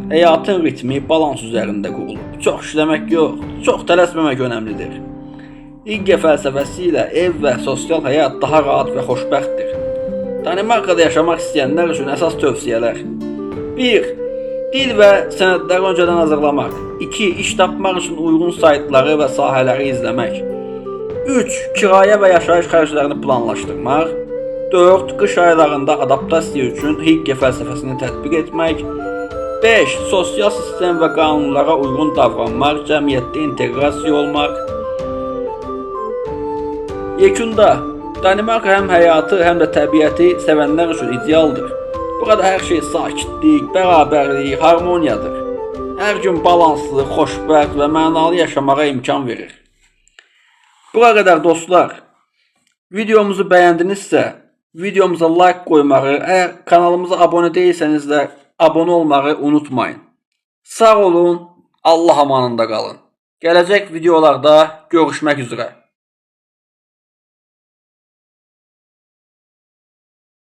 həyatın ritmi balans üzərində qurulub. Çox işləmək yox, çox tələsməmək önəmlidir. İgge fəlsəfəsi ilə ev və sosial həyat daha rahat və xoşbəxtdir. Danimarkada yaşamaq istəyənlər üçün əsas tövsiyələr: 1. Dil və sənədləri öncədən hazırlamaq. 2. İş tapmaq üçün uyğun saytları və sahələri izləmək. 3. Kirayə və yaşayış xərclərini planlaşdırmaq. 4. Qış aylarında adaptasiya üçün Higge fəlsəfəsini tətbiq etmək. 5. Sosial sistem və qanunlara uyğun davranmaq, cəmiyyətdə inteqrasiya olmaq. Yekunda, Danimarka həm həyatı, həm də təbiəti sevənlər üçün idealdır. Burada hər şey sakitlik, bərabərlik, harmoniyadır. Hər gün balanslı, xoşbəxt və mənalı yaşamağa imkan verir. Bura qədər dostlar. Videomuzu bəyəndinizsə, videomuza like qoymağı, əgər kanalımıza abunə deyilsəniz də abunə olmağı unutmayın. Sağ olun, Allah amanında qalın. Gələcək videolarda görüşmək üzrə.